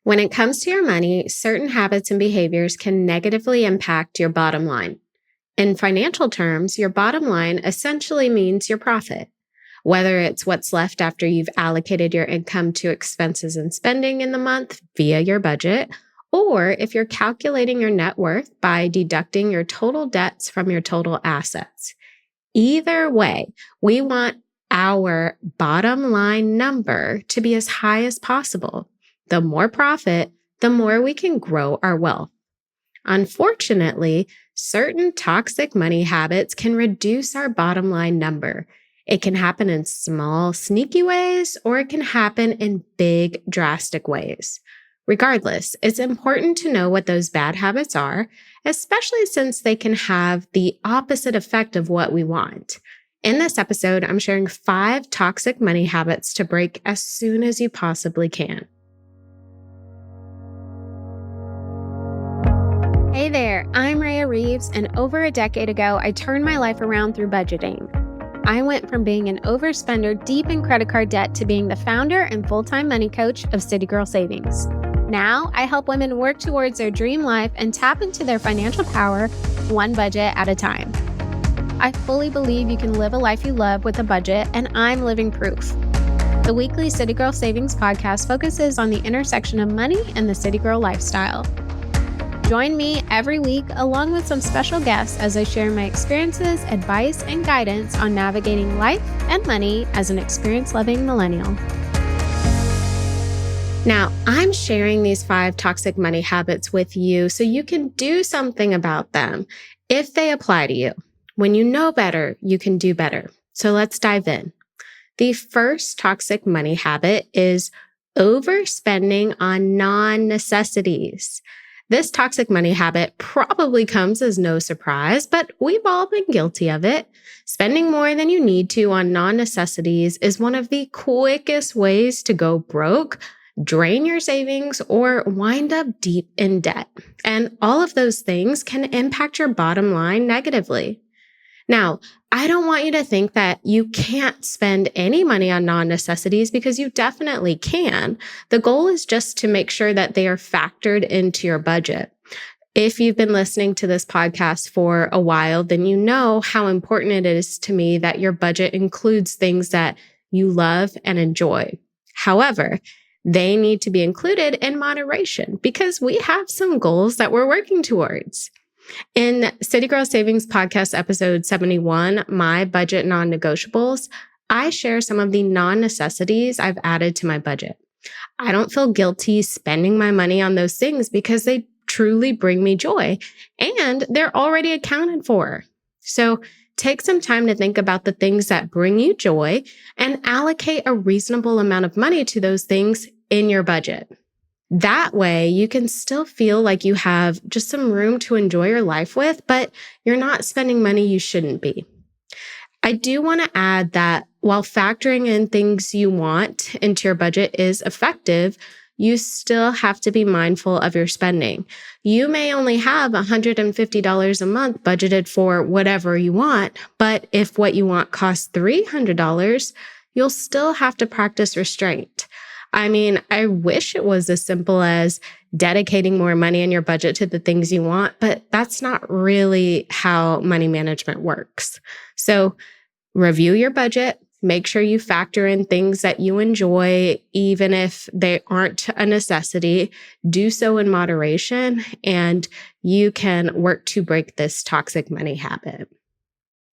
When it comes to your money, certain habits and behaviors can negatively impact your bottom line. In financial terms, your bottom line essentially means your profit. Whether it's what's left after you've allocated your income to expenses and spending in the month via your budget, or if you're calculating your net worth by deducting your total debts from your total assets. Either way, we want our bottom line number to be as high as possible. The more profit, the more we can grow our wealth. Unfortunately, certain toxic money habits can reduce our bottom line number. It can happen in small, sneaky ways, or it can happen in big, drastic ways. Regardless, it's important to know what those bad habits are, especially since they can have the opposite effect of what we want. In this episode, I'm sharing 5 toxic money habits to break as soon as you possibly can. Hey there, I'm Rhea Reeves, and over a decade ago, I turned my life around through budgeting. I went from being an overspender deep in credit card debt to being the founder and full-time money coach of City Girl Savings. Now, I help women work towards their dream life and tap into their financial power one budget at a time. I fully believe you can live a life you love with a budget, and I'm living proof. The weekly City Girl Savings podcast focuses on the intersection of money and the City Girl lifestyle. Join me every week along with some special guests as I share my experiences, advice, and guidance on navigating life and money as an experience-loving millennial. Now, I'm sharing these 5 toxic money habits with you so you can do something about them if they apply to you. When you know better, you can do better. So let's dive in. The first toxic money habit is overspending on non-necessities. This toxic money habit probably comes as no surprise, but we've all been guilty of it. Spending more than you need to on non-necessities is one of the quickest ways to go broke, drain your savings, or wind up deep in debt. And all of those things can impact your bottom line negatively. Now, I don't want you to think that you can't spend any money on non-necessities because you definitely can. The goal is just to make sure that they are factored into your budget. If you've been listening to this podcast for a while, then you know how important it is to me that your budget includes things that you love and enjoy. However, they need to be included in moderation because we have some goals that we're working towards. In City Girl Savings Podcast episode 71, My Budget Non-Negotiables, I share some of the non-necessities I've added to my budget. I don't feel guilty spending my money on those things because they truly bring me joy and they're already accounted for. So take some time to think about the things that bring you joy and allocate a reasonable amount of money to those things in your budget. That way, you can still feel like you have just some room to enjoy your life with, but you're not spending money you shouldn't be. I do want to add that while factoring in things you want into your budget is effective, you still have to be mindful of your spending. You may only have $150 a month budgeted for whatever you want, but if what you want costs $300, you'll still have to practice restraint. I mean, I wish it was as simple as dedicating more money in your budget to the things you want, but that's not really how money management works. So review your budget, make sure you factor in things that you enjoy, even if they aren't a necessity. Do so in moderation, and you can work to break this toxic money habit.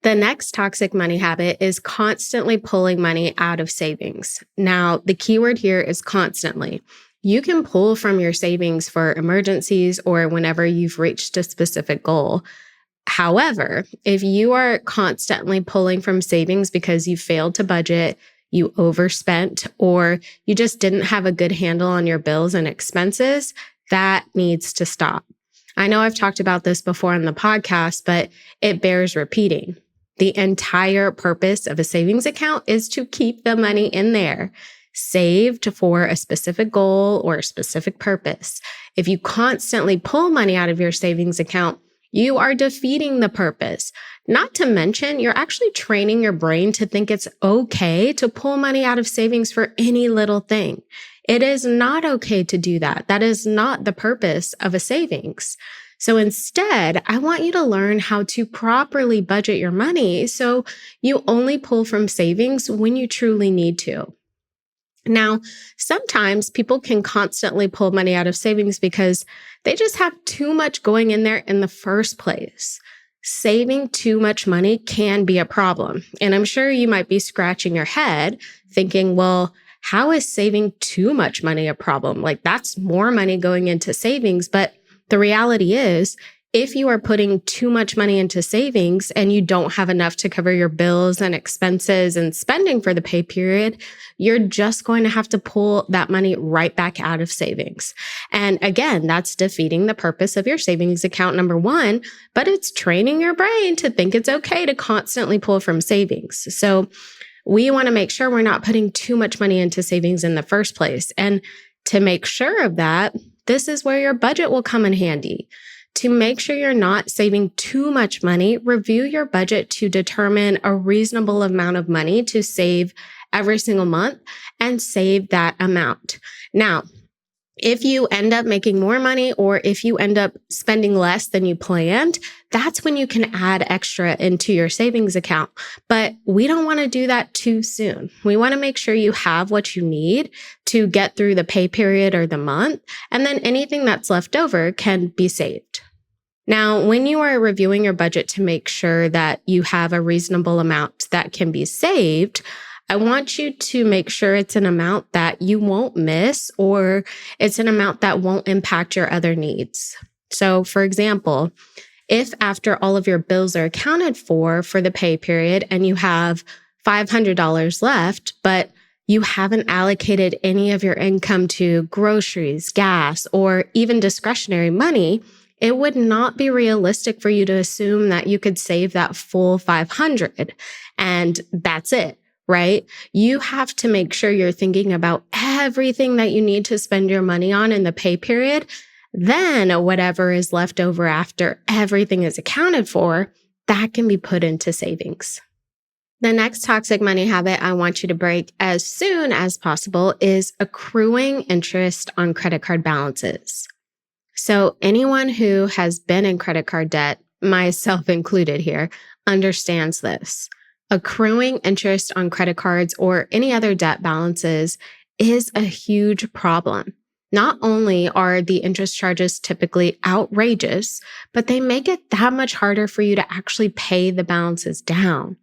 The next toxic money habit is constantly pulling money out of savings. Now, the key word here is constantly. You can pull from your savings for emergencies or whenever you've reached a specific goal. However, if you are constantly pulling from savings because you failed to budget, you overspent, or you just didn't have a good handle on your bills and expenses, that needs to stop. I know I've talked about this before on the podcast, but it bears repeating. The entire purpose of a savings account is to keep the money in there, saved for a specific goal or a specific purpose. If you constantly pull money out of your savings account, you are defeating the purpose. Not to mention, you're actually training your brain to think it's okay to pull money out of savings for any little thing. It is not okay to do that. That is not the purpose of a savings. So instead, I want you to learn how to properly budget your money so you only pull from savings when you truly need to. Now, sometimes people can constantly pull money out of savings because they just have too much going in there in the first place. Saving too much money can be a problem. And I'm sure you might be scratching your head thinking, well, how is saving too much money a problem? Like that's more money going into savings. But the reality is, if you are putting too much money into savings and you don't have enough to cover your bills and expenses and spending for the pay period, you're just going to have to pull that money right back out of savings. And again, that's defeating the purpose of your savings account, number one, but it's training your brain to think it's okay to constantly pull from savings. So we want to make sure we're not putting too much money into savings in the first place. And to make sure of that, this is where your budget will come in handy. To make sure you're not saving too much money, review your budget to determine a reasonable amount of money to save every single month and save that amount. Now, if you end up making more money or if you end up spending less than you planned, that's when you can add extra into your savings account. But we don't want to do that too soon. We want to make sure you have what you need to get through the pay period or the month, and then anything that's left over can be saved. Now, when you are reviewing your budget to make sure that you have a reasonable amount that can be saved, I want you to make sure it's an amount that you won't miss or it's an amount that won't impact your other needs. So, for example, if after all of your bills are accounted for the pay period and you have $500 left, but you haven't allocated any of your income to groceries, gas, or even discretionary money, it would not be realistic for you to assume that you could save that full $500 and that's it. Right? You have to make sure you're thinking about everything that you need to spend your money on in the pay period. Then whatever is left over after everything is accounted for, that can be put into savings. The next toxic money habit I want you to break as soon as possible is accruing interest on credit card balances. So anyone who has been in credit card debt, myself included here, understands this. Accruing interest on credit cards or any other debt balances is a huge problem. Not only are the interest charges typically outrageous, but they make it that much harder for you to actually pay the balances down.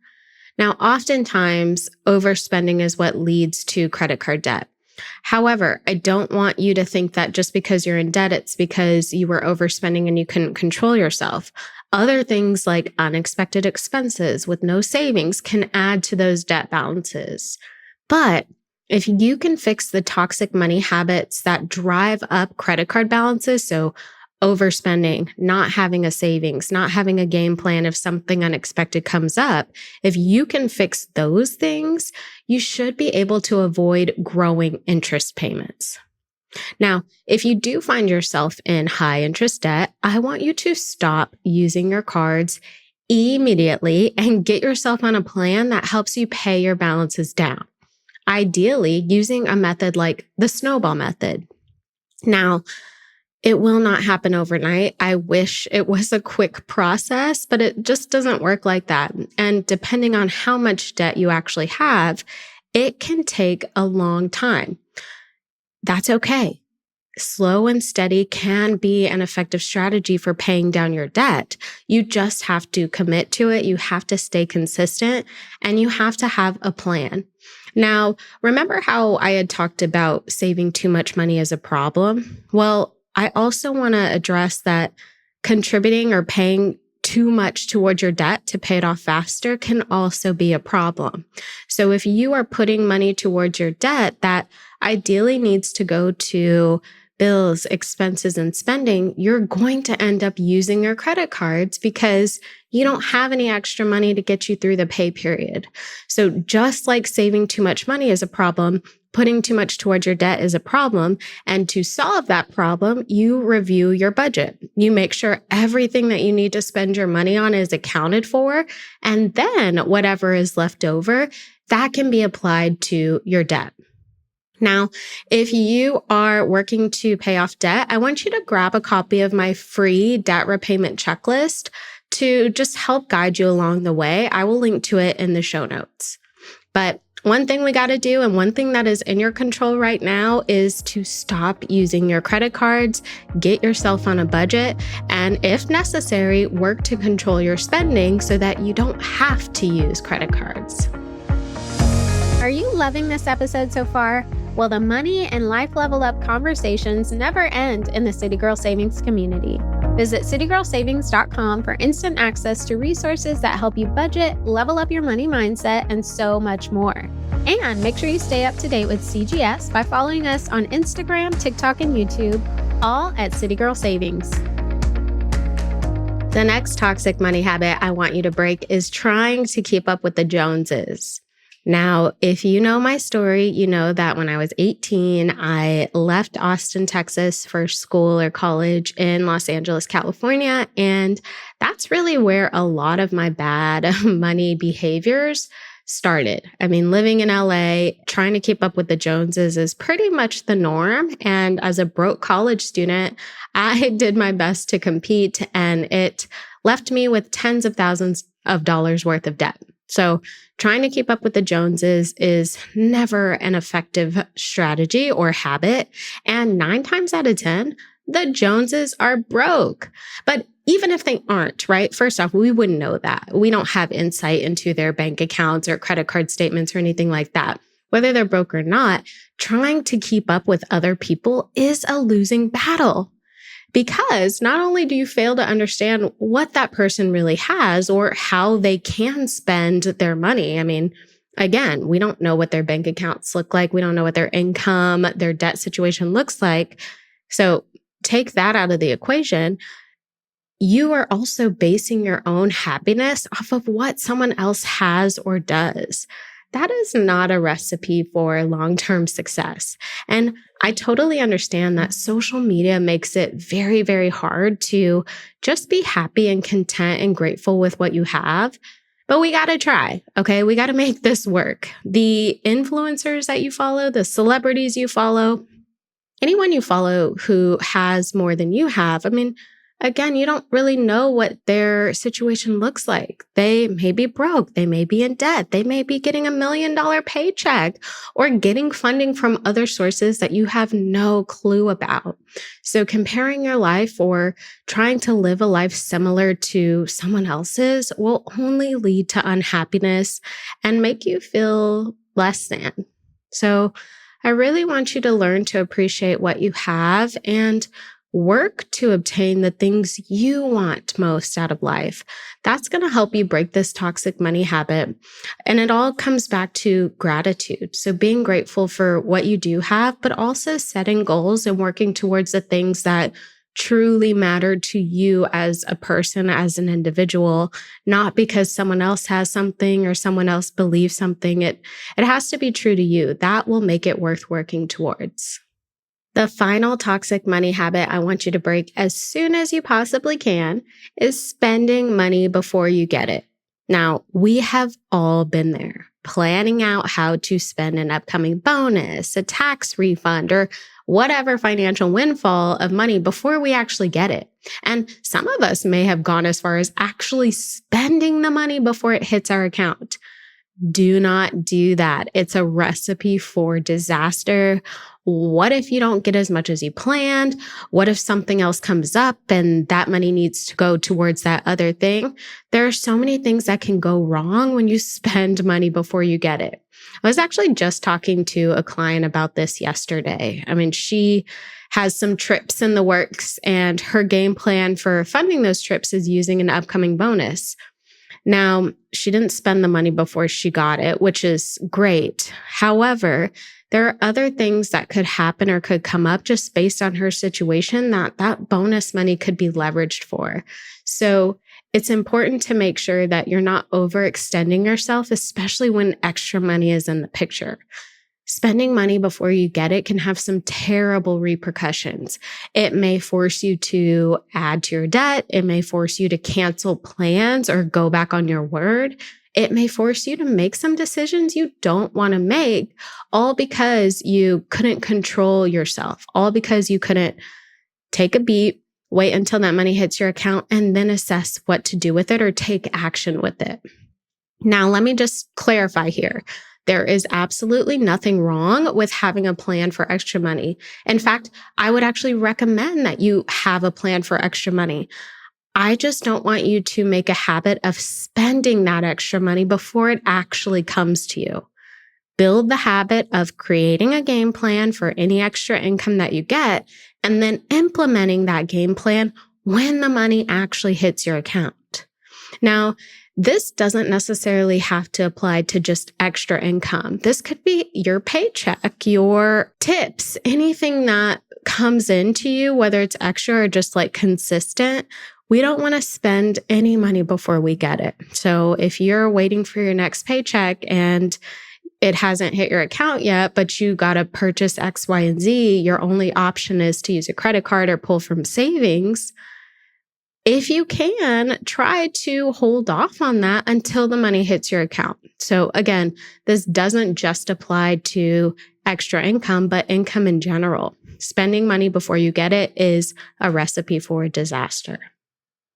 Now, oftentimes, overspending is what leads to credit card debt. However, I don't want you to think that just because you're in debt, it's because you were overspending and you couldn't control yourself. Other things like unexpected expenses with no savings can add to those debt balances. But if you can fix the toxic money habits that drive up credit card balances, so overspending, not having a savings, not having a game plan if something unexpected comes up, if you can fix those things, you should be able to avoid growing interest payments. Now, if you do find yourself in high interest debt, I want you to stop using your cards immediately and get yourself on a plan that helps you pay your balances down. Ideally, using a method like the snowball method. Now, it will not happen overnight. I wish it was a quick process, but it just doesn't work like that. And depending on how much debt you actually have, it can take a long time. That's okay. Slow and steady can be an effective strategy for paying down your debt. You just have to commit to it. You have to stay consistent and you have to have a plan. Now, remember how I had talked about saving too much money as a problem? Well, I also want to address that contributing or paying too much towards your debt to pay it off faster can also be a problem. So if you are putting money towards your debt that ideally needs to go to bills, expenses, and spending, you're going to end up using your credit cards because you don't have any extra money to get you through the pay period. So just like saving too much money is a problem, putting too much towards your debt is a problem. And to solve that problem, you review your budget. You make sure everything that you need to spend your money on is accounted for. And then whatever is left over, that can be applied to your debt. Now, if you are working to pay off debt, I want you to grab a copy of my free debt repayment checklist to just help guide you along the way. I will link to it in the show notes. But one thing we got to do, and one thing that is in your control right now, is to stop using your credit cards, get yourself on a budget, and if necessary, work to control your spending so that you don't have to use credit cards. Are you loving this episode so far? Well, the money and life level up conversations never end in the City Girl Savings community. Visit citygirlsavings.com for instant access to resources that help you budget, level up your money mindset, and so much more. And make sure you stay up to date with CGS by following us on Instagram, TikTok, and YouTube, all at City Girl Savings. The next toxic money habit I want you to break is trying to keep up with the Joneses. Now, if you know my story, you know that when I was 18, I left Austin, Texas for school or college in Los Angeles, California. And that's really where a lot of my bad money behaviors started. I mean, living in LA, trying to keep up with the Joneses is pretty much the norm. And as a broke college student, I did my best to compete, and it left me with tens of thousands of dollars worth of debt. So trying to keep up with the Joneses is never an effective strategy or habit. And 9 times out of 10, the Joneses are broke. But even if they aren't, right? First off, we wouldn't know that. We don't have insight into their bank accounts or credit card statements or anything like that. Whether they're broke or not, trying to keep up with other people is a losing battle. Because not only do you fail to understand what that person really has or how they can spend their money. I mean, again, we don't know what their bank accounts look like. We don't know what their income, their debt situation looks like. So take that out of the equation. You are also basing your own happiness off of what someone else has or does. That is not a recipe for long-term success. And I totally understand that social media makes it very, very hard to just be happy and content and grateful with what you have. But we got to try, okay? We got to make this work. The influencers that you follow, the celebrities you follow, anyone you follow who has more than you have, I mean, again, you don't really know what their situation looks like. They may be broke. They may be in debt. They may be getting $1 million paycheck or getting funding from other sources that you have no clue about. So comparing your life or trying to live a life similar to someone else's will only lead to unhappiness and make you feel less than. So I really want you to learn to appreciate what you have and work to obtain the things you want most out of life. That's going to help you break this toxic money habit. And it all comes back to gratitude. So being grateful for what you do have, but also setting goals and working towards the things that truly matter to you as a person, as an individual, not because someone else has something or someone else believes something. It has to be true to you. That will make it worth working towards. The final toxic money habit I want you to break as soon as you possibly can is spending money before you get it. Now, we have all been there, planning out how to spend an upcoming bonus, a tax refund, or whatever financial windfall of money before we actually get it. And some of us may have gone as far as actually spending the money before it hits our account. Do not do that. It's a recipe for disaster. What if you don't get as much as you planned? What if something else comes up and that money needs to go towards that other thing? There are so many things that can go wrong when you spend money before you get it. I was actually just talking to a client about this yesterday. I mean, she has some trips in the works, and her game plan for funding those trips is using an upcoming bonus. Now, she didn't spend the money before she got it, which is great. However, there are other things that could happen or could come up just based on her situation that bonus money could be leveraged for. So it's important to make sure that you're not overextending yourself, especially when extra money is in the picture. Spending money before you get it can have some terrible repercussions. It may force you to add to your debt. It may force you to cancel plans or go back on your word. It may force you to make some decisions you don't want to make, all because you couldn't control yourself, all because you couldn't take a beat, wait until that money hits your account, and then assess what to do with it or take action with it. Now, let me just clarify here. There is absolutely nothing wrong with having a plan for extra money. In fact, I would actually recommend that you have a plan for extra money. I just don't want you to make a habit of spending that extra money before it actually comes to you. Build the habit of creating a game plan for any extra income that you get, and then implementing that game plan when the money actually hits your account. Now, this doesn't necessarily have to apply to just extra income. This could be your paycheck, your tips, anything that comes into you, whether it's extra or just like consistent. We don't want to spend any money before we get it. So if you're waiting for your next paycheck and it hasn't hit your account yet, but you got to purchase X, Y, and Z, your only option is to use a credit card or pull from savings. If you can, try to hold off on that until the money hits your account. So again, this doesn't just apply to extra income, but income in general. Spending money before you get it is a recipe for disaster.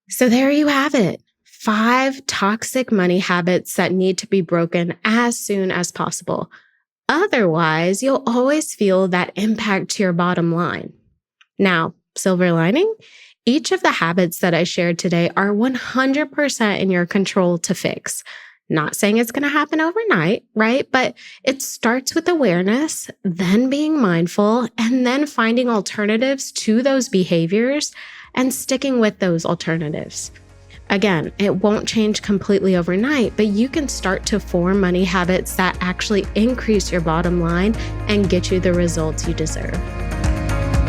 So there you have it. 5 toxic money habits that need to be broken as soon as possible. Otherwise, you'll always feel that impact to your bottom line. Now, silver lining? Each of the habits that I shared today are 100% in your control to fix. Not saying it's going to happen overnight, right? But it starts with awareness, then being mindful, and then finding alternatives to those behaviors and sticking with those alternatives. Again, it won't change completely overnight, but you can start to form money habits that actually increase your bottom line and get you the results you deserve.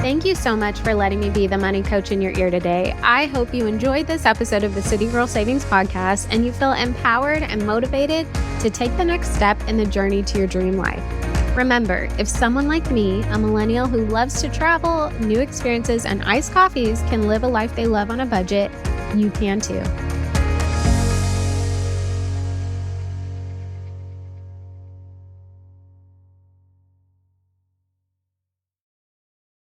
Thank you so much for letting me be the money coach in your ear today. I hope you enjoyed this episode of the City Girl Savings Podcast and you feel empowered and motivated to take the next step in the journey to your dream life. Remember, if someone like me, a millennial who loves to travel, new experiences, and iced coffees can live a life they love on a budget, you can too.